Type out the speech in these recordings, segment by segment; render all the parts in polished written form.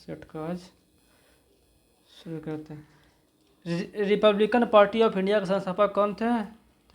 Set का आज शुरू करते हैं। रिपब्लिकन पार्टी ऑफ इंडिया के संस्थापक कौन थे?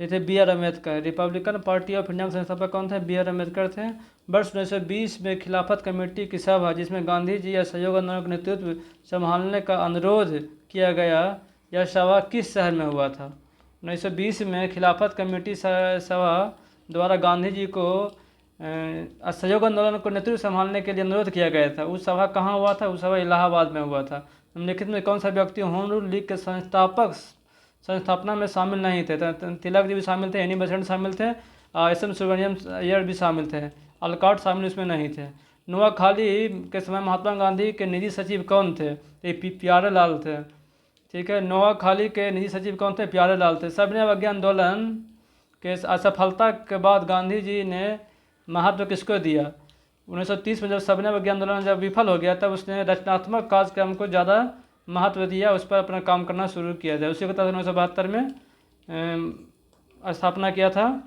तो थे B R Ambedkar. Republican Party of India के संस्थापक कौन थे? बी आर अम्बेडकर थे। वर्ष 1920 में खिलाफत कमेटी की सभा जिसमें गांधी जी या सहयोग आंदोलन का नेतृत्व संभालने का अनुरोध किया गया, यह सभा किस शहर में हुआ था? 1920 में खिलाफत कमेटी सभा द्वारा गांधी जी को असहयोग आंदोलन को नेतृत्व संभालने के लिए अनुरोध किया गया था। उस सभा कहाँ हुआ था? उस सभा इलाहाबाद में हुआ था। निम्नलिखित में कौन सा व्यक्ति होम रूल लीग के संस्थापना में शामिल नहीं थे? तिलक जी भी शामिल थे, एनी बेसेंट शामिल थे, एस एम सुब्रमण्यम अय्यर भी शामिल थे, अलकाट शामिल इसमें नहीं थे। नोआखाली के समय महात्मा गांधी के निजी सचिव कौन थे? प्यारे लाल थे। ठीक है, नोआखाली के निजी सचिव कौन थे? प्यारे लाल थे। सविनय अवज्ञा आंदोलन के असफलता के बाद गांधी जी ने महत्व किसको दिया? 1930 में जब सविनय अवज्ञा आंदोलन जब विफल हो गया तब उसने रचनात्मक कार्यक्रम को ज़्यादा महत्व दिया, उस पर अपना काम करना शुरू किया था। उसी के तहत 1972 में स्थापना किया था।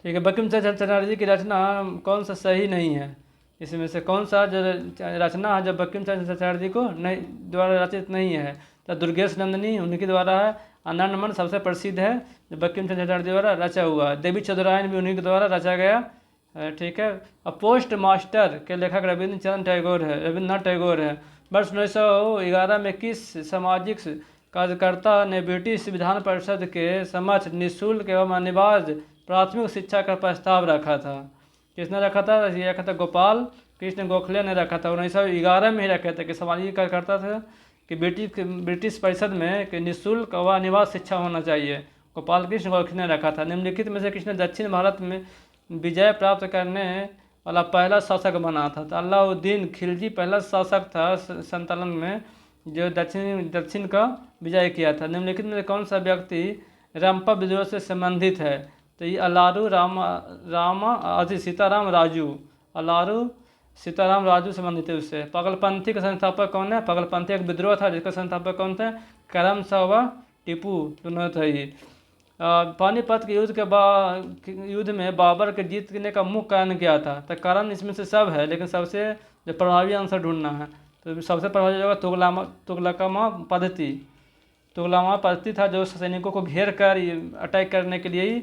ठीक है, बंकिम चंद्र चटर्जी की रचना कौन सा सही नहीं है? इसमें से कौन सा जो रचना है जब बंकिम चंद्र चटर्जी को नहीं द्वारा रचित नहीं है? तो दुर्गेश नंदिनी उनके द्वारा है। आनंदमन सबसे प्रसिद्ध है जो बंकिम चंद्र चटर्जी द्वारा रचा हुआ। देवी चौधरायन भी उन्हीं के द्वारा रचा गया। ठीक है, और पोस्ट मास्टर के लेखक रविंद्रनाथ टैगोर है। वर्ष 1911 में किस सामाजिक कार्यकर्ता ने ब्रिटिश विधान परिषद के समक्ष निःशुल्क एवं अनिवार्य प्राथमिक शिक्षा का प्रस्ताव रखा था? किसने रखा था? ये रखा था गोपाल कृष्ण गोखले ने रखा था। 1911 में ही रखे थे कि सामाजिक कार्यकर्ता थे कि ब्रिटिश परिषद में कि निःशुल्क व अनिवार्य शिक्षा होना चाहिए। गोपाल कृष्ण गोखले ने रखा था। निम्नलिखित में से किसने दक्षिण भारत में विजय प्राप्त करने वाला पहला शासक बना था? तो अलाउद्दीन खिलजी पहला शासक था संतलन में जो दक्षिण का विजय किया था। निम्नलिखित में कौन सा व्यक्ति रंपा विद्रोह से संबंधित है? तो ये सीताराम राजू संबंधित है उससे। पागलपंथी का संस्थापक कौन है? पागलपंथी एक विद्रोह था जिसका संस्थापक कौन थे? करम शाह व टीपू दोनों थे ये। पानीपत के युद्ध में बाबर के जीतने का मुख्य कारण क्या था? तो कारण इसमें से सब है लेकिन सबसे जो प्रभावी आंसर ढूंढना है तो सबसे प्रभावी होगा तुगलकामा पद्धति था जो सैनिकों को घेर कर अटैक करने के लिए ही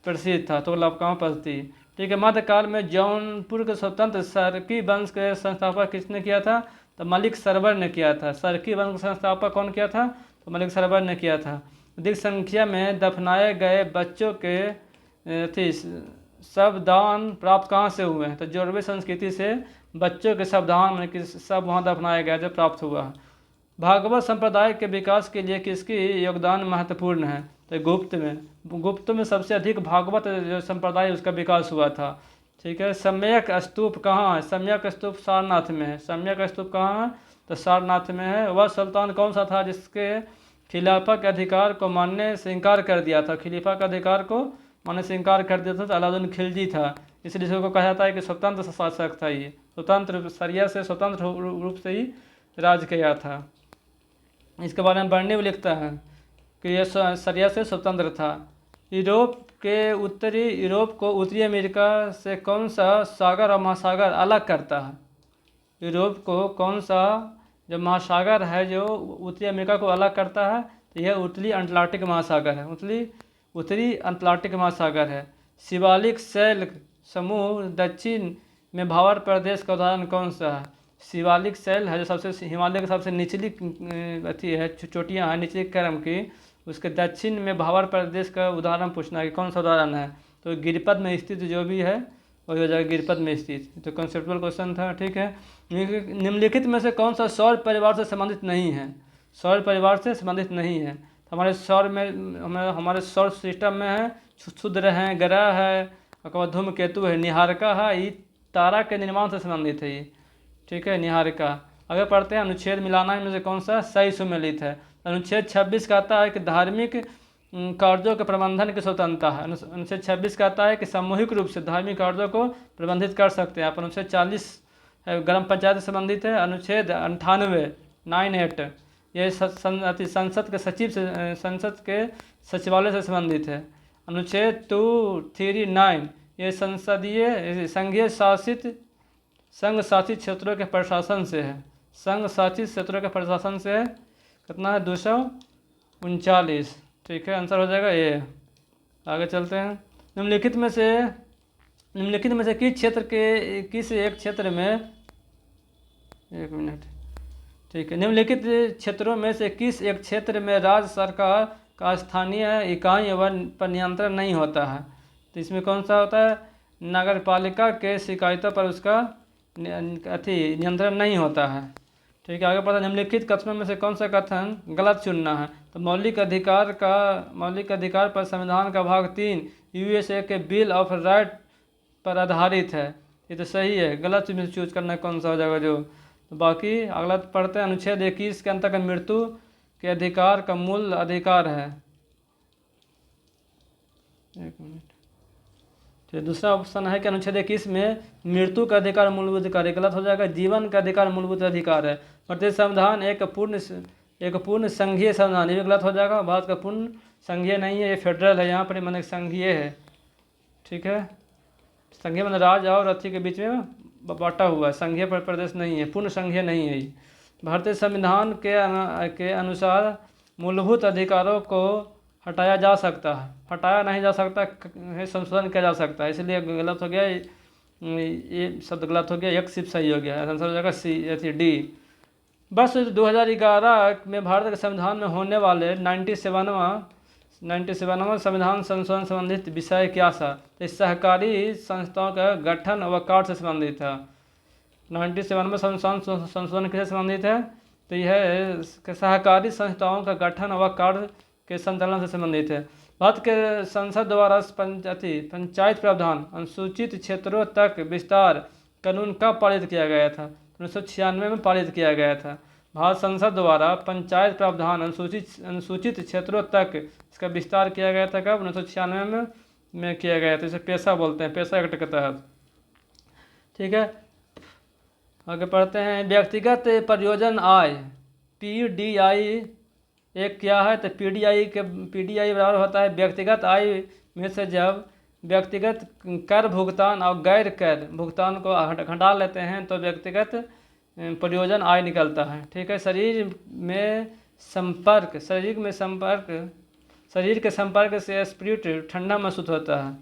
प्रसिद्ध था, तुगलकामा पद्धति। ठीक है, मध्यकाल में जौनपुर के स्वतंत्र सरकी वंश के संस्थापक किसने किया था? तो मलिक सरवर ने किया था। सरकी वंश का संस्थापक कौन किया था? तो मलिक सरवर ने किया था। अधिक संख्या में दफनाए गए बच्चों के शवदान प्राप्त कहाँ से हुए हैं? तो जोरवे संस्कृति से बच्चों के शवदान में सब वहाँ दफनाया गया जो प्राप्त हुआ। भागवत संप्रदाय के विकास के लिए किसकी योगदान महत्वपूर्ण है? तो गुप्त में सबसे अधिक भागवत जो संप्रदाय उसका विकास हुआ था। ठीक है, सम्यक स्तूप कहाँ है? सम्यक स्तूप सारनाथ में है। सम्यक स्तूप कहाँ है? तो सारनाथ में है। वह सुल्तान कौन सा था जिसके खिलाफा के अधिकार को मानने से इनकार कर दिया था? खिलाफा के अधिकार को मानने से इनकार कर दिया था तो अलाउद्दीन खिलजी था। इसलिए इसको कहा जाता है कि स्वतंत्र शासक था। ये स्वतंत्र सरिया से स्वतंत्र रूप से ही राज किया था। इसके बारे में बर्नी भी लिखता है कि यह सरिया से स्वतंत्र था। यूरोप को उत्तरी अमेरिका से कौन सा सागर और महासागर अलग करता है? यूरोप को कौन सा जो महासागर है जो उत्तरी अमेरिका को अलग करता है? तो यह उत्तरी अटलांटिक महासागर है। उत्तरी अटलांटिक महासागर है। शिवालिक शैल समूह दक्षिण में भावर प्रदेश का उदाहरण कौन सा है? शिवालिक शैल है जो सबसे हिमालय की सबसे निचली है चोटियाँ हैं निचली क्रम की, उसके दक्षिण में भावर प्रदेश का उदाहरण पूछना है कि कौन सा उदाहरण है? तो गिरपद में स्थित जो भी है वही हो जाएगा गिरपद में स्थित। तो कंसेप्चुअल क्वेश्चन था। ठीक है, निम्नलिखित में से कौन सा सौर परिवार से संबंधित नहीं है? सौर परिवार से संबंधित नहीं है। हमारे सौर सिस्टम में है क्षुद्र है, ग्रह है, धूमकेतु है, निहारिका है। ये तारा के निर्माण से संबंधित है ये। ठीक है, निहारिका। अगर पढ़ते हैं अनुच्छेद मिलाना में से कौन सा सही सुमेलित है? अनुच्छेद 26 कहता है कि धार्मिक कार्यों के प्रबंधन की स्वतंत्रता है। अनुच्छेद 26 कहता है कि सामूहिक रूप से धार्मिक कार्यों को प्रबंधित कर सकते हैं। अनुच्छेद 40 ग्राम पंचायत से संबंधित है। अनुच्छेद 98 ये संसद के सचिवालय से संबंधित है। अनुच्छेद 239 ये संघीय शासित संघ शासित क्षेत्रों के प्रशासन से है। संघ शासित क्षेत्रों के प्रशासन से कितना है? 239। ठीक है, आंसर हो जाएगा ए। आगे चलते हैं। निम्नलिखित में से किस एक क्षेत्र में, एक मिनट, ठीक है, निम्नलिखित क्षेत्रों में से किस एक क्षेत्र में राज्य सरकार का स्थानीय इकाई पर नियंत्रण नहीं होता है? तो इसमें कौन सा होता है? नगर पालिका के शिकायतों पर उसका नियंत्रण नहीं होता है। ठीक है, आगे पता, निम्नलिखित कथनों में से कौन सा कथन गलत चुनना है? तो मौलिक अधिकार पर संविधान का भाग 3 यूएसए के बिल ऑफ राइट पर आधारित है। ये तो सही है, गलत चूज करना है, कौन सा हो जाएगा जो। तो बाकी अगला पढ़ते हैं। अनुच्छेद 21 के अंतर्गत मृत्यु के अधिकार का मूल अधिकार है। एक मिनट, तो दूसरा ऑप्शन है कि अनुच्छेद 21 में मृत्यु का अधिकार मूलभूत अधिकार है, गलत हो जाएगा। जीवन का अधिकार मूलभूत अधिकार है। भारतीय संविधान एक पूर्ण संघीय संविधान, ये भी गलत हो जाएगा। भारत का पूर्ण संघीय नहीं है, ये फेडरल है, यहाँ पर मैंने संघीय है। ठीक है, संघीय मतलब राज्य और अथी के बीच में बांटा हुआ है, संघीय प्रदेश नहीं है, पूर्ण संघीय नहीं है। भारतीय संविधान के अनुसार मूलभूत अधिकारों को हटाया जा सकता है, हटाया नहीं जा सकता है, संशोधन किया जा सकता है, इसलिए गलत हो गया, ये शब्द गलत हो गया, एक सिर्फ सही हो गया, आंसर हो जाएगा सी, डी। बस 2011 में भारत के संविधान में होने वाले 97वां संविधान संशोधन संबंधित विषय क्या था? तो सहकारी संस्थाओं का गठन अवकाश से संबंधित था। 97वां संशोधन किससे संबंधित है? तो यह सहकारी संस्थाओं का गठन अवकाश के संचालन से संबंधित है। भारत के संसद द्वारा पंचायत प्रावधान अनुसूचित क्षेत्रों तक विस्तार कानून कब पारित किया गया था? 1996 में पारित किया गया था। भारत संसद द्वारा पंचायत प्रावधान अनुसूचित क्षेत्रों तक इसका विस्तार किया गया था कब? 1996 में किया गया था। इसे पेशा बोलते हैं, पेशा एक्ट के तहत। ठीक है, आगे पढ़ते हैं। व्यक्तिगत परियोजना आय PDI एक क्या है? तो PDI बराबर होता है व्यक्तिगत आय में से जब व्यक्तिगत कर भुगतान और गैर कर भुगतान को घटा लेते हैं तो व्यक्तिगत परियोजना आय निकलता है। ठीक है, शरीर के संपर्क से स्पिरिट ठंडा महसूस होता है।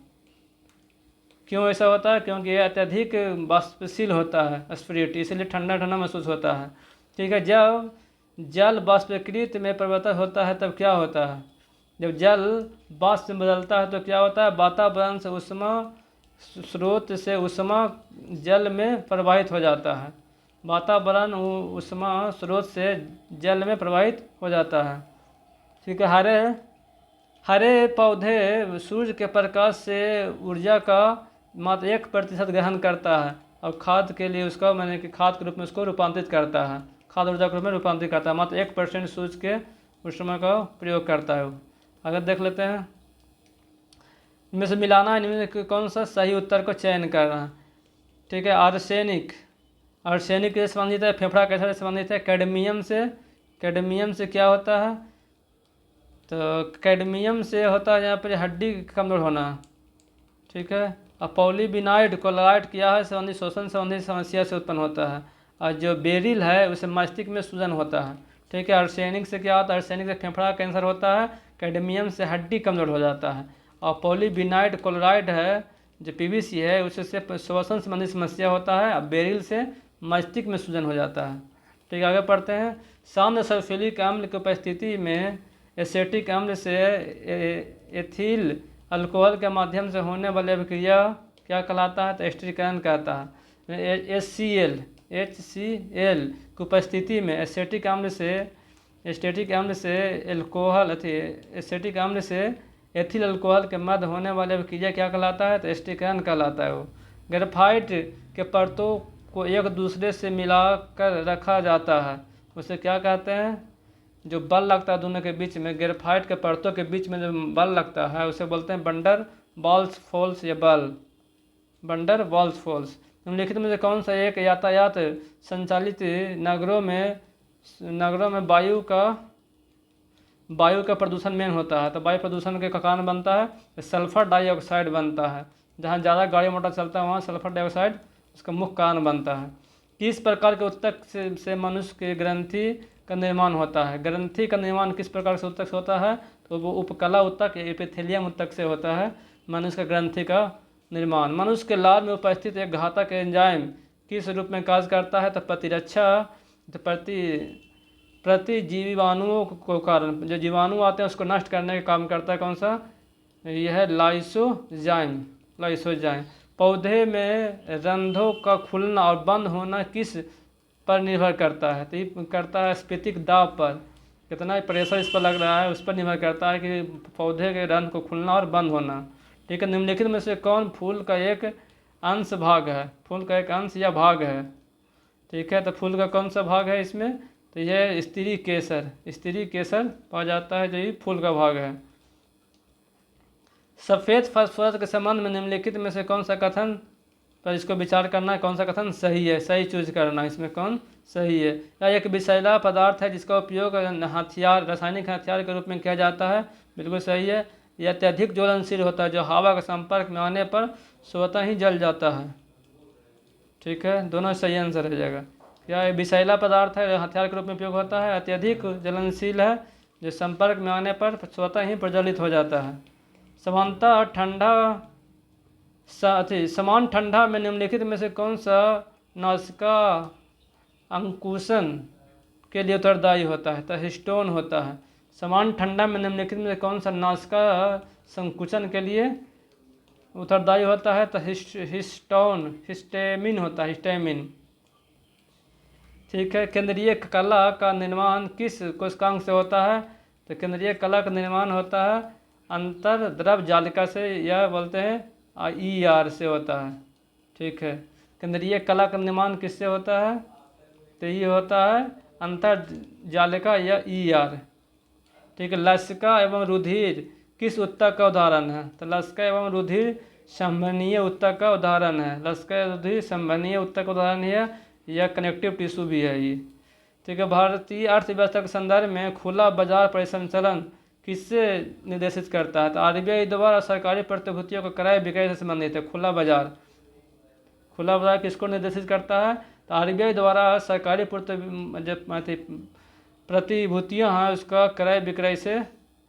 क्यों ऐसा होता है? क्योंकि यह अत्यधिक वाष्पशील होता है स्पिरिट, इसलिए ठंडा ठंडा महसूस होता है। ठीक है, जब जल वाष्पीकृत में परिवर्तन होता है तब क्या होता है? जब जल वाष्प में बदलता है तो क्या होता है? वातावरण से ऊष्मा स्रोत से ऊष्मा जल में प्रवाहित हो जाता है। वातावरण ऊष्मा स्रोत से जल में प्रवाहित हो जाता है। ठीक है, हरे पौधे सूर्य के प्रकाश से ऊर्जा का मात्र 1% ग्रहण करता है और खाद के लिए उसका खाद के रूप में उसको रूपांतरित करता है, खाद ऊर्जा के रूप में रूपांतरित करता है। मात्र 1% सूर्य के ऊष्मा का प्रयोग करता है। अगर देख लेते हैं, इनमें से मिलाना है, इनमें कौन सा सही उत्तर को चयन करना है। ठीक है, आर्सेनिक से संबंधित है। फेफड़ा कैंसर से संबंधित है। कैडमियम से क्या होता है? तो कैडमियम से होता है यहाँ पर हड्डी कमजोर होना। ठीक है, और पॉलीविनाइड क्लोराइड क्या है? संबंधित शोषण संबंधित समस्या से उत्पन्न होता है। और जो बेरिल है उसे मस्तिष्क में सूजन होता है। ठीक है, आर्सेनिक से क्या होता है? आर्सेनिक से फेफड़ा कैंसर होता है। कैडमियम से हड्डी कमजोर हो जाता है। और पॉलीविनाइड क्लोराइड है जो PVC है, उससे श्वसन संबंधी समस्या होता है। और बेरिल से मस्तिष्क में सूजन हो जाता है। ठीक है, आगे पढ़ते हैं। साम्य सल्फ्यूरिक अम्ल की उपस्थिति में एसेटिक अम्ल से एथिल अल्कोहल के माध्यम से होने वाली अभिक्रिया क्या कहलाता है? तो एस्टरीकरण कहता है। HCl की उपस्थिति में एसेटिक अम्ल से एथिल अल्कोहल के मध्य होने वाली अभिक्रिया क्या कहलाता है? तो एस्टरीकरण कहलाता है। वो ग्रेफाइट के परतों को एक दूसरे से मिलाकर रखा जाता है, उसे क्या कहते हैं? जो बल लगता है दोनों के बीच में, ग्रेफाइट के परतों के बीच में जो बल लगता है उसे बोलते हैं बंडर वाल्स फोल्स या बल, बंडर वाल्स फोल्स। निम्नलिखित में से कौन सा एक यातायात संचालित नगरों में वायु का प्रदूषण मेन होता है? तो वायु प्रदूषण के कारण बनता है सल्फर डाइऑक्साइड बनता है। जहाँ ज़्यादा गाड़ी मोटर चलता है वहाँ सल्फर डाइऑक्साइड उसका मुख्य कारण बनता है। किस प्रकार के ऊतक से मनुष्य के ग्रंथि का निर्माण होता है? ग्रंथि का निर्माण किस प्रकार से ऊतक से होता है? तो वो उपकला ऊतक या एपिथेलियम ऊतक से होता है मनुष्य का ग्रंथि का निर्माण। मनुष्य के लार में उपस्थित एक घातक एंजाइम किस रूप में कार्य करता है? तो प्रतिरक्षा, तो प्रतिजीवाणुओं को कारण, जो जीवाणु आते हैं उसको नष्ट करने का काम करता है। कौन सा? यह है लाइसोजाइम। पौधे में रंध्रों का खुलना और बंद होना किस पर निर्भर करता है? तो ये करता है स्फीतिक दाब पर, कितना प्रेशर इस पर लग रहा है उस पर निर्भर करता है कि पौधे के रंध्र को खुलना और बंद होना। ठीक है, निम्नलिखित में से कौन फूल का एक अंश भाग है? फूल का एक अंश या भाग है। ठीक है, तो फूल का कौन सा भाग है इसमें? तो यह स्त्री केसर पाया जाता है, जो ये फूल का भाग है। सफ़ेद फास्फोरस के संबंध में निम्नलिखित में से कौन सा कथन पर इसको विचार करना है? कौन सा कथन सही है? सही चूज करना, इसमें कौन सही है? या एक विषैला पदार्थ है जिसका उपयोग हथियार, रासायनिक हथियार के रूप में किया जाता है, बिल्कुल सही है। यह अत्यधिक ज्वलनशील होता है, जो हवा के संपर्क में आने पर स्वतः ही जल जाता है। ठीक है, दोनों सही आंसर हो जाएगा। क्या विषैला पदार्थ है, हथियार के रूप में उपयोग होता है, अत्यधिक ज्वलनशील है, जो संपर्क में आने पर स्वतः ही प्रज्वलित हो जाता है। समान ठंडा में निम्नलिखित में से कौन सा नासिका अंकुशन के लिए उत्तरदायी होता है? तो हिस्टोन होता है। समान ठंडा में निम्नलिखित में से कौन सा नासिका संकुचन के लिए उत्तरदायी होता है? तो हिस्टेमिन होता है, हिस्टेमिन। ठीक है, केंद्रीय कला का निर्माण किस कोशिकांग से होता है? तो केंद्रीय कला का निर्माण होता है अंतर द्रव जालिका से, यह बोलते हैं ER से होता है। ठीक है, केंद्रीय कला का निर्माण किससे होता है? तो ये होता है अंतर जालिका या ER। ठीक है, लसिका एवं रुधिर किस ऊतक का उदाहरण है? तो लसिका एवं रुधिर संवहनीय ऊतक का उदाहरण है। लसिका एवं रुधिर संवहनीय ऊतक का उदाहरण है, यह कनेक्टिव टिश्यू भी है ये। ठीक है, भारतीय अर्थव्यवस्था के संदर्भ में खुला बाजार परिसंचलन किससे निर्देशित करता है? तो RBI द्वारा सरकारी प्रतिभूतियों का क्रय विक्रय से संबंधित है। खुला बाजार किसको निर्देशित करता है? तो RBI द्वारा सरकारी प्रतिभूतियाँ हैं उसका क्रय विक्रय से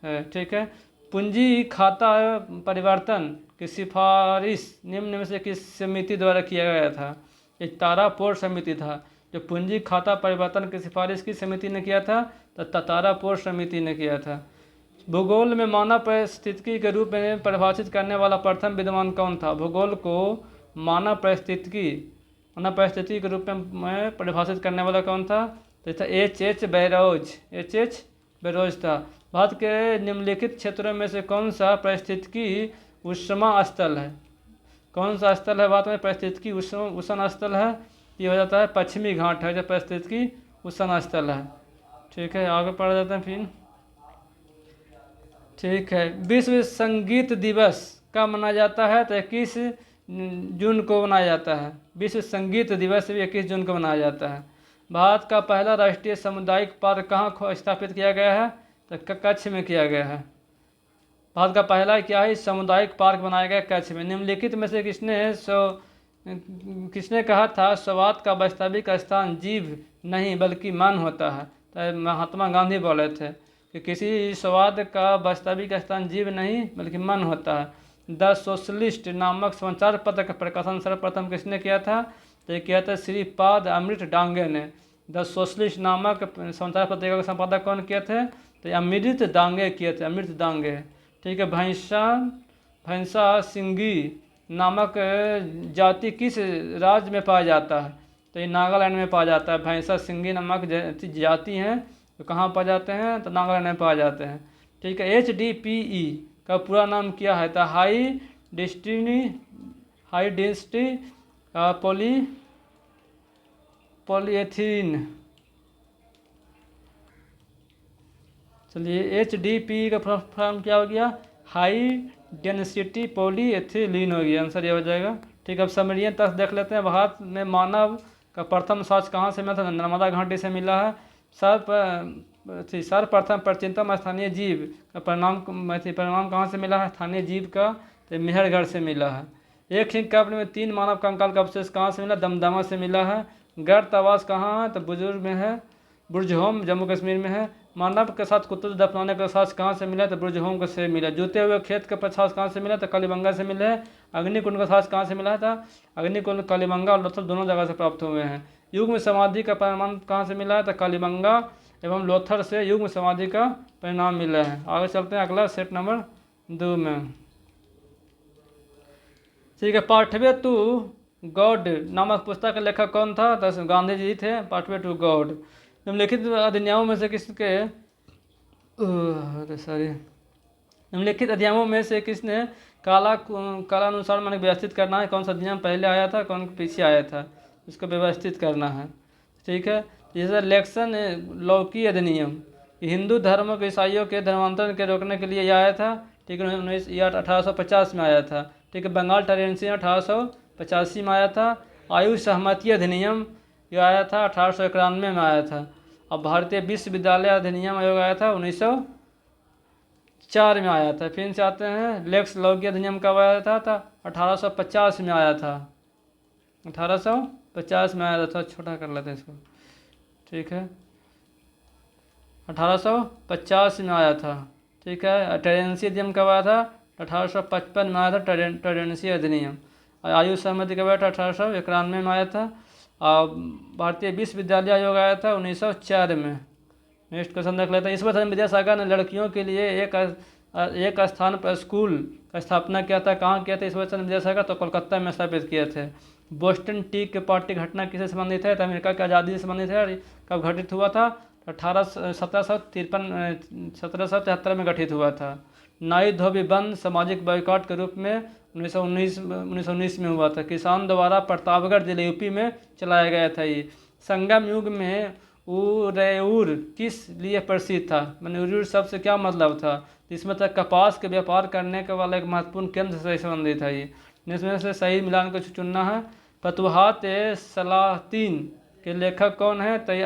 है। ठीक है, पूंजी खाता परिवर्तन की सिफारिश निम्न में से किस समिति द्वारा किया गया था? एक तारापोर समिति था। जो पूंजी खाता परिवर्तन की सिफारिश किस समिति ने किया था? तो तारापोर समिति ने किया था। भूगोल में मानव पारिस्थितिकी के रूप में परिभाषित करने वाला प्रथम विद्वान कौन था? भूगोल को मानव पारिस्थितिकी के रूप में परिभाषित करने वाला कौन था? तो था H.H. बैरोज था। भारत के निम्नलिखित क्षेत्रों में से कौन सा पारिस्थितिकी उष्मा स्थल है? कौन सा स्थल है भारत में पारिस्थितिकी उष्ण स्थल है? ये हो जाता है पश्चिमी घाट है, जो पारिस्थितिकी उष्ण स्थल है। ठीक है, आगे पढ़ जाते हैं फिर। ठीक है, विश्व संगीत दिवस कब मनाया जाता है? तो 21 जून को मनाया जाता है। विश्व संगीत दिवस भी 21 जून को मनाया जाता है। भारत का पहला राष्ट्रीय सामुदायिक पार्क कहाँ स्थापित किया गया है? तो कच्छ में किया गया है। भारत का पहला क्या है सामुदायिक पार्क बनाया गया कच्छ में। निम्नलिखित में से किसने कहा था स्वाद का वास्तविक स्थान जीव नहीं बल्कि मन होता है? तो महात्मा गांधी बोले थे कि किसी स्वाद का वास्तविक स्थान जीव नहीं बल्कि मन होता है। द सोशलिस्ट नामक समाचार पत्र का प्रकाशन सर्वप्रथम किसने किया था? तो ये किया था श्रीपाद अमृत डांगे ने। द सोशलिस्ट नामक समाचार पत्रिका के संपादक कौन किए थे? तो अमृत डांगे किए थे, अमृत डांगे। ठीक है, भैंसा सिंगी नामक जाति किस राज्य में पाया जाता है? तो ये नागालैंड में पाया जाता है। भैंसा सिंगी नामक जाति हैं तो कहाँ पाए जाते हैं? तो नागालैंड में पाए जाते हैं। ठीक है, HDPE का पूरा नाम क्या है? तो हाई डेंसिटी पॉलीएथीन। चलिए, HDPE का फॉर्म क्या हो गया? हाई डेंसिटी पॉलीएथिलीन हो गया, आंसर ये हो जाएगा। ठीक है, अब समरियन तक देख लेते हैं। भारत में मानव का प्रथम श्वास कहाँ से मिला था? नर्मदा घाटी से मिला है। सर्वप्रथम प्राचीनतम स्थानीय जीव का परिणाम कहाँ से मिला है? स्थानीय जीव का तो मेहरगढ़ से मिला है। एक ही कब्र में 3 मानव कंकाल का अवशेष कहाँ से मिला? दमदमा से मिला है। गर्त आवास कहाँ है? तो बुजुर्ग में है, बुर्जहोम जम्मू कश्मीर में है। मानव के साथ कुत्ते दफनाने का साक्ष्य कहाँ से मिला? तो बुर्जहोम से मिला। जूते हुए खेत का साक्ष्य कहाँ से मिला? तो कालीबंगा से मिले हैं। अग्निकुंड का साक्ष्य कहाँ से मिला था? अग्निकुंड कालीबंगा और लोथल दोनों जगह से प्राप्त हुए हैं। युग्म समाधि का प्रमाण कहाँ से मिला है? तो कालीबंगा एवं लोथर से युग्म समाधि का परिणाम मिला है। आगे चलते हैं अगला सेट नंबर 2 में। ठीक है, पार्टवे टू गॉड नामक पुस्तक के लेखक कौन था? तो गांधी जी थे। पार्टवे टू गॉड। निम्नलिखित अधिनियमों में से किसके निम्नलिखित अधिनियमों में से किसने कालानुसार माने व्यवस्थित करना है? कौन सा अधिनियम पहले आया था, कौन पीछे आया था, इसको व्यवस्थित करना है। ठीक है, जैसे इलेक्शन लौकी अधिनियम हिंदू धर्म के ईसाइयों के धर्मांतरण के रोकने के लिए यह आया था। ठीक है, 1850 में आया था। ठीक है, बंगाल टेरेंसी 1885 में आया था। आयु सहमति अधिनियम यह आया था 1891 में आया था। अब भारतीय विश्वविद्यालय अधिनियम आयोग आया था 1904 में आया था। फिर से आते हैं, लेक्स लॉगी अधिनियम कब आया था? 1850 में आया था। 1850 में आया था। छोटा कर लेते हैं इसको। ठीक है, 1850 में आया था। ठीक है, टेरेंसी अधिनियम कब आया था? 1855 में आया था टेरेंसी अधिनियम। आयु सहमति कब आया था? 1891 में आया था। और भारतीय विश्वविद्यालय आयोग आया था 1904 में। नेक्स्ट क्वेश्चन देख लेते हैं। ईश्वर विद्यासागर ने लड़कियों के लिए एक स्थान पर स्कूल का स्थापना किया था। कहाँ किया था ईश्वर चंद्र विद्यासागर? तो कोलकाता में स्थापित किए थे। बोस्टन टी के पार्टी घटना किससे संबंधित है? तो अमेरिका की आज़ादी से संबंधित है। कब घटित हुआ था? 1773 में गठित हुआ था। नाई धोबी बंद सामाजिक बाइकआउट के रूप में 1919 में हुआ था। किसान द्वारा प्रतापगढ़ जिले यूपी में चलाया गया था। ये संगम युग में उरेऊर किस लिए प्रसिद्ध था? मैंने उरेऊर शब्द से क्या मतलब था? इसमें तक कपास के व्यापार करने के वाला एक महत्वपूर्ण केंद्र से संबंधित है। ये इसमें से सही मिलान को चुनना है। फतुहात सलातीन के लेखक कौन है? तो ये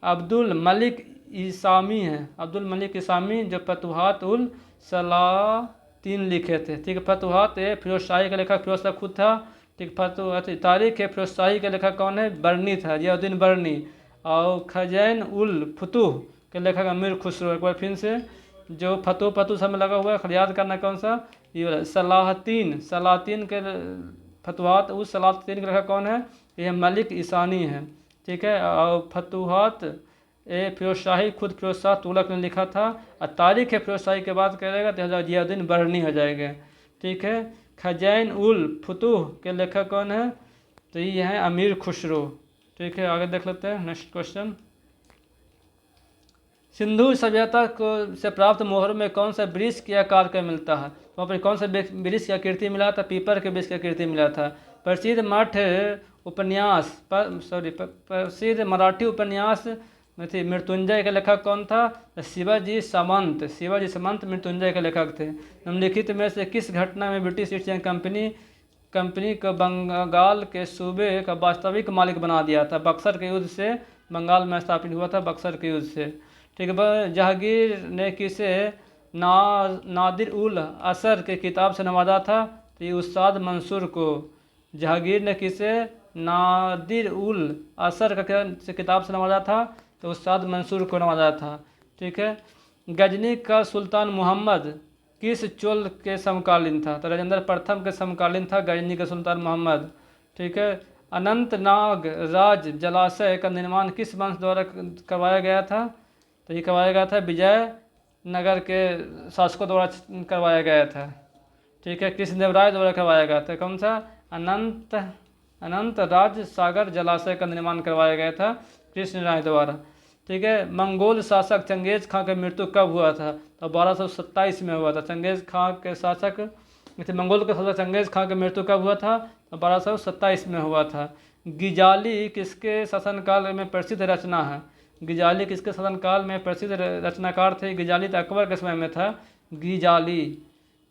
अब्दुल मलिक इसामी हैं। अब्दुल मलिक इसामी जो फतुहात उल सलातीन लिखे थे। ठीक है, फतुहात फिरोज शाही का लेखक फिरोज शाह खुद था। ठीक, फतुहात तारीख फिरोज शाही का लेखक कौन है? बर्नी था, जियाउद्दीन बर्नी। और खजैन उल फतूह के लेखक अमीर खुसरो। एक बार फिर से, जो फतू सब में लगा हुआ है, याद करना कौन सा? ये सलातीन के फतुहात उस सलातीन के लेखक कौन है? यह मलिक ईसानी है। ठीक है, और फतुहात फिरोज शाही खुद फिरोज शाह तुगलक ने लिखा था। और तारीख फिरोज शाही के बाद करेगा तो जियाउद्दीन बर्नी हो जाएगा। ठीक है, खजैन उल फतूह के लेखक कौन है? तो ये है अमीर खुसरो। ठीक है, आगे देख लेते हैं नेक्स्ट क्वेश्चन। सिंधु सभ्यता को से प्राप्त मोहर में कौन सा वृक्ष के आकार का मिलता है? वहाँ पर कौन सा वृक्ष की आकृति मिला था? पीपर के वृक्ष की आकृति मिला था। प्रसिद्ध मराठी उपन्यास में थी मृत्युंजय के लेखक कौन था? शिवाजी सामंत मृत्युंजय के लेखक थे। निम्नलिखित में से किस घटना में ब्रिटिश ईस्ट इंडिया कंपनी को बंगाल के सूबे का वास्तविक मालिक बना दिया था? बक्सर के युद्ध से बंगाल में स्थापित हुआ था, बक्सर के युद्ध से। ठीक है, जहांगीर ने किसे नादिर उल असर के किताब से नवाजा था? तो ये उस्ताद मंसूर को। जहांगीर ने किसे नादिर उल असर का किताब से नवाजा था? तो उस्ताद मंसूर को नवाजा था। ठीक है, गजनी का सुल्तान मोहम्मद किस चोल के समकालीन था? तो राजेंद्र प्रथम के समकालीन था गजनी का सुल्तान मोहम्मद। ठीक है, अनंतनाग राज जलाशय का निर्माण किस वंश द्वारा करवाया गया था? तो ये करवाया गया था विजयनगर के शासकों द्वारा करवाया गया था। ठीक है, कृष्णदेवराय द्वारा करवाया गया था। कौन सा? अनंत राज सागर जलाशय का निर्माण करवाया गया था कृष्णराय द्वारा। ठीक है, मंगोल शासक चंगेज खां की मृत्यु कब हुआ था? तो 1227 में हुआ था। चंगेज खां के शासक मंगोल के शासक चंगेज खां की मृत्यु कब हुआ था? तो 1227 में हुआ था। गिजाली किसके शासनकाल में प्रसिद्ध रचना है? गिजाली किसके शासनकाल में प्रसिद्ध रचनाकार थे? गिजाली तो अकबर के समय में था। गिजाली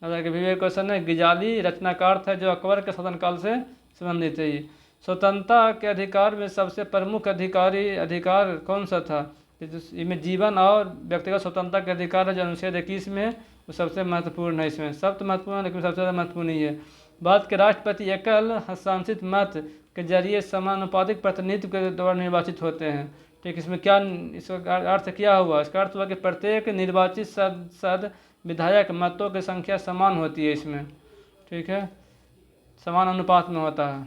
क्वेश्चन है, गिजाली रचनाकार था जो अकबर के शासनकाल से संबंधित है। स्वतंत्रता के अधिकार में सबसे प्रमुख अधिकार कौन सा था? इसमें जीवन और व्यक्तिगत स्वतंत्रता के अधिकार है जो अनुच्छेद 21 में वो सबसे महत्वपूर्ण है। इसमें सब तो महत्वपूर्ण है लेकिन सबसे ज़्यादा महत्वपूर्ण ही है। भारत के राष्ट्रपति एकल हस्तांतरित मत के जरिए समानुपातिक प्रतिनिधित्व के द्वारा निर्वाचित होते हैं। ठीक, इसमें क्या, इसका अर्थ क्या हुआ? इसका अर्थ हुआ कि प्रत्येक निर्वाचित सद विधायक मतों की संख्या समान होती है इसमें। ठीक है, समान अनुपात में होता है।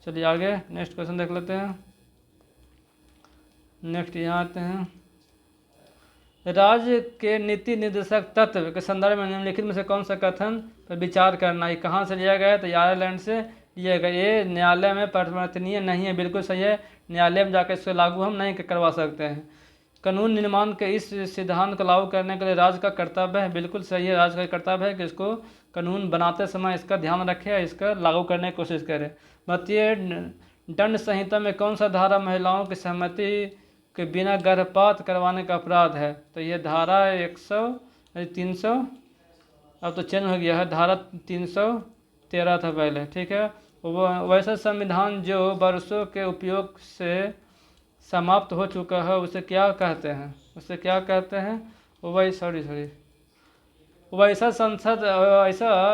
चलिए आगे नेक्स्ट क्वेश्चन देख लेते हैं। नेक्स्ट यहाँ आते हैं, राज्य के नीति निर्देशक तत्व के संदर्भ में निम्नलिखित में से कौन सा कथन पर विचार करना? ये कहाँ से लिया गया है? तो आयरलैंड से लिया गया। ये न्यायालय में परिवर्तनीय नहीं है, बिल्कुल सही है। न्यायालय में जाकर इसको लागू हम नहीं करवा सकते हैं। कानून निर्माण के इस सिद्धांत को लागू करने के लिए राज्य का कर्तव्य है, बिल्कुल सही है। राज्य का कर्तव्य है कि इसको कानून बनाते समय इसका ध्यान रखे, इसका लागू करने की कोशिश करे। भारतीय दंड संहिता में कौन सा धारा महिलाओं की सहमति के बिना गर्भपात करवाने का अपराध है? तो ये धारा 300 अब तो चेंज हो गया है, धारा 313 था पहले। ठीक है, वैसा संविधान जो वर्षों के उपयोग से समाप्त हो चुका है उसे क्या कहते हैं? उसे क्या कहते हैं? वैसा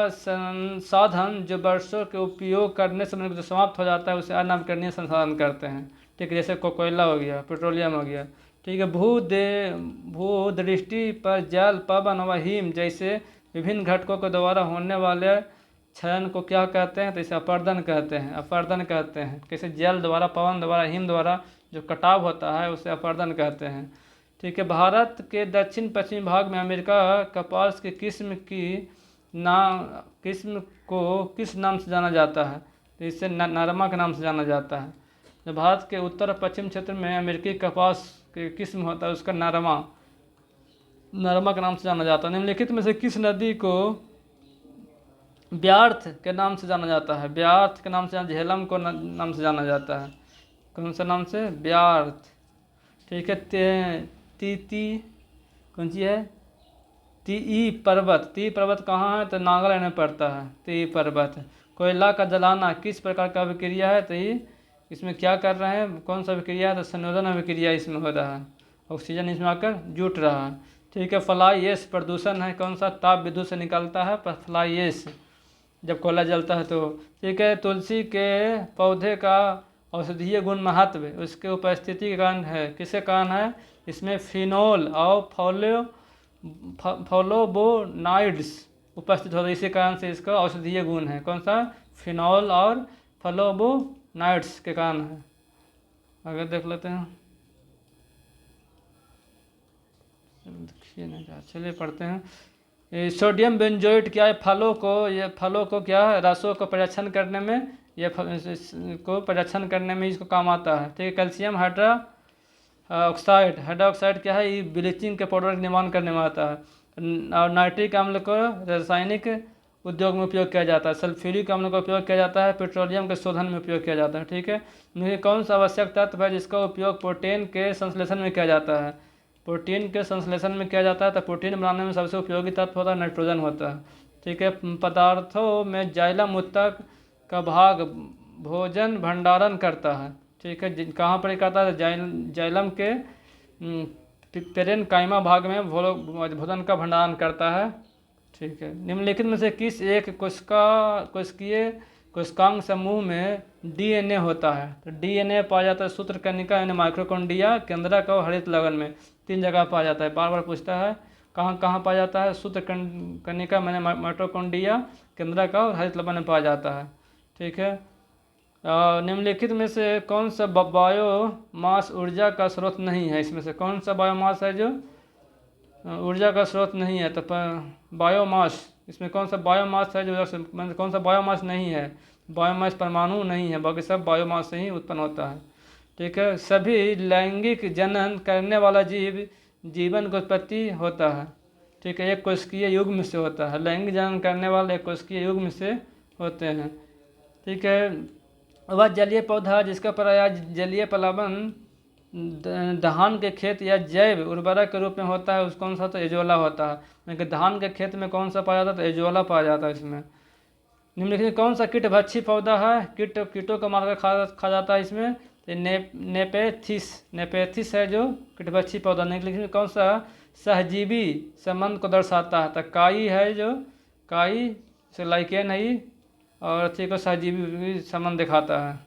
संसाधन जो वर्षों के उपयोग करने से जो समाप्त हो जाता है उसे अनवकरणीय संसाधन करते हैं। ठीक है, जैसे कोयला हो गया, पेट्रोलियम हो गया। ठीक है, भूदृष्टि पर जल, पवन व हिम जैसे विभिन्न घटकों के द्वारा होने वाले क्षरण को क्या कहते हैं? तो इसे अपर्दन कहते हैं। अपर्दन कहते हैं, कैसे जल द्वारा, पवन द्वारा, हिम द्वारा जो कटाव होता है उसे अपर्दन कहते हैं। ठीक है, भारत के दक्षिण पश्चिमी भाग में अमेरिका कपास की किस्म को किस नाम से जाना जाता है? तो इसे नरमा के नाम से जाना जाता है। जो भारत के उत्तर पश्चिम क्षेत्र में अमेरिकी कपास की किस्म होता है उसका नरमा के नाम से जाना जाता है। निम्नलिखित में से किस नदी को ब्यार्थ के नाम से जाना जाता है? ब्यार्थ के नाम से, झेलम को नाम से जाना जाता है। कौन सा नाम से? ब्यार्थ। ठीक है, कौन सी है? ती पर्वत कहाँ है? तो नागालैंड में पड़ता है ती पर्वत। कोयला का जलाना किस प्रकार का अभिक्रिया है? तो ये इसमें क्या कर रहे हैं? कौन सा अभिक्रिया है? तो संयोजन अभिक्रिया इसमें हो रहा है, ऑक्सीजन इसमें आकर जुट रहा है। ठीक है, फ्लाई ऐश प्रदूषण है कौन सा? ताप विद्युत से निकलता है फ्लाई ऐश जब कोयला जलता है तो। ठीक है, तुलसी के पौधे का औषधीय गुण महत्व उसके उपस्थिति के कारण है, किसके कारण है? इसमें फिनोल और फ्लोवोनोइड्स उपस्थित होता है, इसी कारण से इसका औषधीय गुण है। कौन सा? फिनोल और फ्लोवोनोइड्स के कारण है। आगे देख लेते हैं, देखिए ना, चलिए पढ़ते हैं। सोडियम बेंजोएट क्या है? फलों को क्या है? रसों को परीक्षण करने में, इसको काम आता है। ठीक है, कैल्शियम हाइड्रोक्साइड क्या है? ये ब्लीचिंग के पाउडर का निर्माण करने में आता है। और नाइट्रिक अम्ल को रासायनिक उद्योग में उपयोग किया जाता है। सल्फ्यूरिक अम्ल का उपयोग किया जाता है, पेट्रोलियम के शोधन में उपयोग किया जाता है। ठीक है, कौन सा आवश्यक तत्व है जिसका उपयोग प्रोटीन के संश्लेषण में किया जाता है? प्रोटीन के संश्लेषण में किया जाता है तो प्रोटीन बनाने में सबसे उपयोगी तत्व होता है नाइट्रोजन होता है। ठीक है, पदार्थों में जाइलम उत्तक का भाग भोजन भंडारण करता है। ठीक है, कहाँ पर करता है? जाइलम के पेरेनकाइमा भाग में भोजन का भंडारण करता है। ठीक है, निम्नलिखित में से किस एक कोशिकांग समूह में डीएनए होता है? तो डीएनए पाया जाता है सूत्रकनिका यानी माइक्रोकॉन्ड्रिया, केंद्रक और हरित लवण में, 3 जगह पाया जाता है। बार बार पूछता है कहाँ कहाँ पाया जाता है? सूत्रकनिका मैंने माइक्रोकॉन्ड्रिया, केंद्रक और हरित लवण में पाया जाता है। ठीक है, निम्नलिखित में से कौन सा बायोमास ऊर्जा का स्रोत नहीं है? इसमें से कौन सा बायोमास है जो ऊर्जा का स्रोत नहीं है? तो बायोमास, इसमें कौन सा बायोमास है जो, कौन सा बायोमास नहीं है? बायोमास परमाणु नहीं है, बाकी सब बायोमास से ही उत्पन्न होता है। ठीक है, सभी लैंगिक जनन करने वाला जीवन की उत्पत्ति होता है। ठीक है, एक कोशिकीय युग्म से होता है। लैंगिक जनन करने वाले एक कोशिकीय युग्म से होते हैं। ठीक है, वह जलीय पौधा जिसका प्रयास जलीय प्लावन धान के खेत या जैव उर्वरक के रूप में होता है, उस कौन सा? तो एजोला होता है। लेकिन धान के खेत में कौन सा पाया जाता है? तो एजोला पाया जाता है इसमें। निम्नलिखित कौन सा कीटभक्षी पौधा है? कीटों को मारकर खा जाता है इसमें? तो नेपेथिस है जो कीटभक्षी पौधा। निम्नलिखित कौन सा सहजीवी संबंध को दर्शाता है? तो काई है जो, काई से लाइकेन है, और अच्छी को सहजीवी संबंध दिखाता है।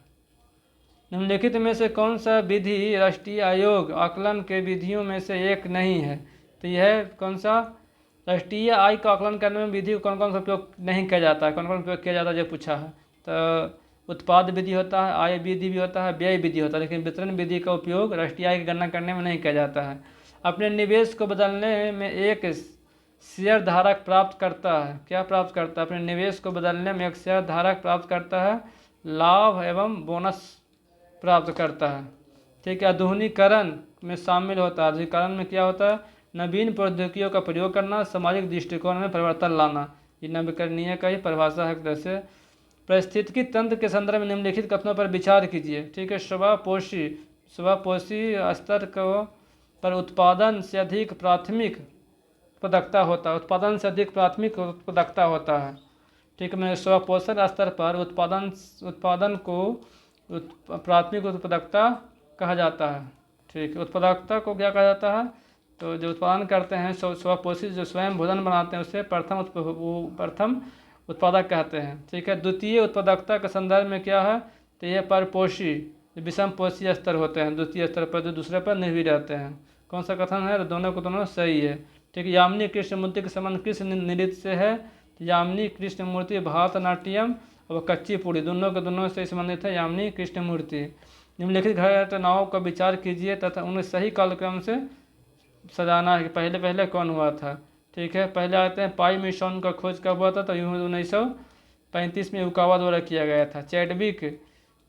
निम्नलिखित में से कौन सा विधि राष्ट्रीय आयोग आकलन के विधियों में से एक नहीं है? तो यह कौन सा राष्ट्रीय आय का आकलन करने में विधि को कौन कौन सा उपयोग नहीं किया जाता है, कौन कौन उपयोग किया जाता है, जो पूछा है। तो उत्पाद विधि होता है, आय विधि भी होता है, व्यय विधि होता है, लेकिन वितरण विधि का उपयोग राष्ट्रीय आय की गणना करने में नहीं किया जाता है। अपने निवेश को बदलने में एक शेयर धारक प्राप्त करता है, क्या प्राप्त करता है? अपने निवेश को बदलने में एक शेयर धारक प्राप्त करता है, लाभ एवं बोनस प्राप्त करता है। ठीक है। आधुनिकीकरण में शामिल होता है। आधुनिकीकरण में क्या होता है? नवीन प्रौद्योगिकियों का प्रयोग करना, सामाजिक दृष्टिकोण में परिवर्तन लाना। ये नवीकरणीय का ही परिभाषा है। जैसे पारिस्थितिकी तंत्र के संदर्भ में निम्नलिखित कथनों पर विचार कीजिए। ठीक है। स्वपोषी स्तर को पर उत्पादन से अधिक प्राथमिक उत्पादकता होता है। उत्पादन से अधिक प्राथमिक उत्पादकता होता है। ठीक है। मैंने स्वपोषण स्तर पर उत्पादन को प्राथमिक उत्पादकता कहा जाता है। ठीक है। उत्पादकता को क्या कहा जाता है? तो जो उत्पादन करते हैं स्वपोषित, जो स्वयं भोजन बनाते हैं, उसे प्रथम उत्पादक कहते हैं। ठीक है। द्वितीय उत्पादकता के संदर्भ में क्या है? तो यह परपोषी, विषम पोषी स्तर होते हैं, द्वितीय स्तर पर जो दूसरे पर निर्भर रहते हैं। कौन सा कथन है? दोनों को दोनों सही है। ठीक है। यामिनी कृष्णमूर्ति के संबंध किस नृत्य से है? तो यामिनी कृष्णमूर्ति भारतनाट्यम और कच्ची पूड़ी दोनों के दोनों से संबंधित है यामिनी कृष्णमूर्ति। निम्नलिखित घटनाओं का विचार कीजिए तथा उन्हें सही कालक्रम से सजाना है कि पहले पहले कौन हुआ था। ठीक है। पहले आते हैं पाई मिशन का खोज कब हुआ था? तो 1935 में युकावा द्वारा किया गया था। चैडविक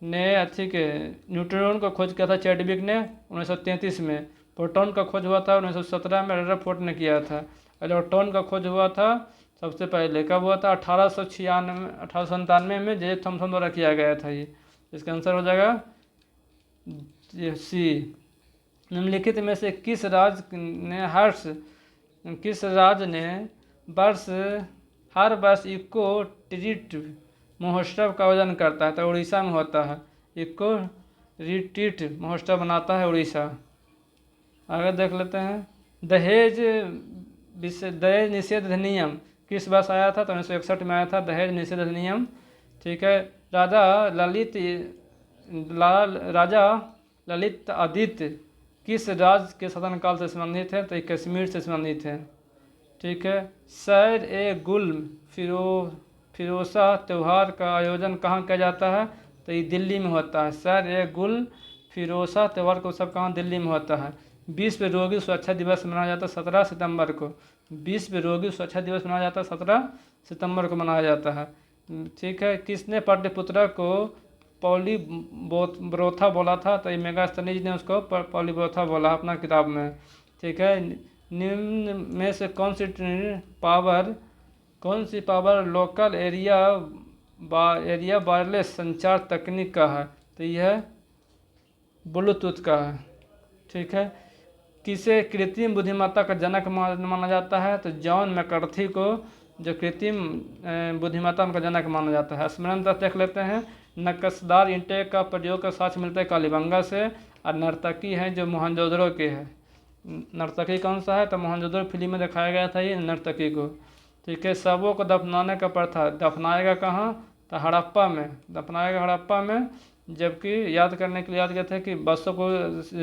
ने ठीक है न्यूट्रॉन का खोज किया था, चैडविक ने 1933 में। प्रोटॉन का खोज हुआ था 1917 में, रदरफोर्ड ने किया था। इलेक्ट्रॉन का खोज हुआ था सबसे पहले कब हुआ था? 1897 में जे थॉमसन द्वारा किया गया था। ये इसका आंसर हो जाएगा सी। निम्नलिखित में से किस राज्य ने हर वर्ष इको रिट्रीट महोत्सव का आयोजन करता है? तो उड़ीसा में होता है। इको रिट्रीट महोत्सव बनाता है उड़ीसा। आगे देख लेते हैं। दहेज निषेध अधिनियम किस वर्ष आया था? तो 1961 में आया था दहेज निषेध अधिनियम। ठीक है। राजा ललित आदित्य किस राज्य के शासनकाल से संबंधित है? तो कश्मीर से संबंधित है। ठीक है। सैर ए गुल फिरोसा त्यौहार का आयोजन कहाँ किया जाता है? तो ये दिल्ली में होता है। सैर ए गुल फिरोसा त्यौहार का उत्सव कहाँ? दिल्ली में होता है। विश्व रोगी सुरक्षा दिवस मनाया जाता है 17 सितंबर को। विश्व रोगी सुरक्षा दिवस मनाया जाता है 17 सितंबर को मनाया जाता है। ठीक है। किसने पाटलिपुत्र को पॉलीब्रोथा बोला था? तो ये मेगास्थनीज ने उसको पॉलीब्रोथा बोला अपना किताब में। ठीक है। निम्न में से कौन सी पावर लोकल एरिया वायरलेस संचार तकनीक का है? तो यह ब्लूटूथ का है। ठीक है। किसे कृत्रिम बुद्धिमत्ता का जनक माना जाता है? तो जॉन मैकर्थी को जो कृत्रिम बुद्धिमत्ता का जनक माना जाता है। स्मरण देख लेते हैं। नक्शदार ईंटे का प्रयोग का साक्ष्य मिलता है कालीबंगा से। और नर्तकी हैं जो मोहनजोदड़ो के हैं। नर्तकी कौन सा है? तो मोहनजोदड़ो फिल्म में दिखाया गया था ये नर्तकी को। ठीक है। शवों को दफनाने का प्रथा दफनाएगा कहाँ? तो हड़प्पा में दफनाएगा, हड़प्पा में। जबकि याद करने के लिए याद किया था कि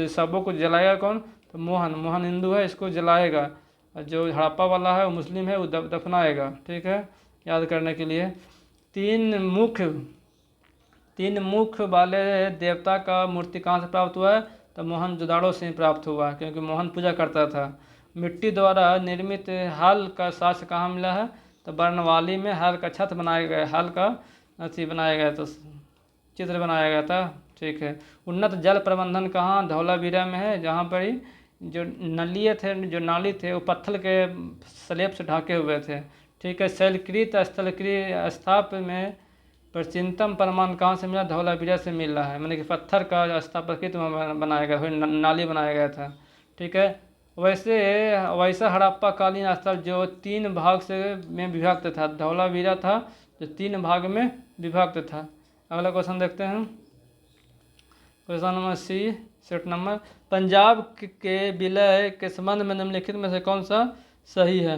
शवों को जलाएगा कौन? तो मोहन हिंदू है, इसको जलाएगा। जो हड़प्पा वाला है वो मुस्लिम है, वो दफनाएगा। ठीक है। याद करने के लिए। तीन मुख वाले देवता का मूर्ति कहाँ से प्राप्त हुआ है? तो मोहनजोदड़ो से प्राप्त हुआ, क्योंकि मोहन पूजा करता था। मिट्टी द्वारा निर्मित हल का साक्ष्य कहाँ मिला है? तो बर्नवाली में हल का छत बनाया गया, हल का बनाया गया, तो चित्र बनाया गया था। ठीक है। उन्नत जल प्रबंधन कहाँ? धौलावीरा में है, जहाँ पर ही जो नाली थे वो पत्थर के स्लेब से ढके हुए थे। ठीक है। शैलकृत स्थलकृत स्थाप में प्राचीनतम प्रमाण कहाँ से मिला? धौलावीरा से मिल रहा है, मैंने कि पत्थर का स्थापकृत बनाया गया, नाली बनाया गया था। ठीक है। वैसा हड़प्पा कालीन स्थल जो 3 भाग में विभक्त था। धौलावीरा था जो 3 भाग में विभक्त था। अगला क्वेश्चन देखते हैं। Question number C, set number. Punjab के विलय के संबंध में निम्नलिखित में से कौन सा सही है?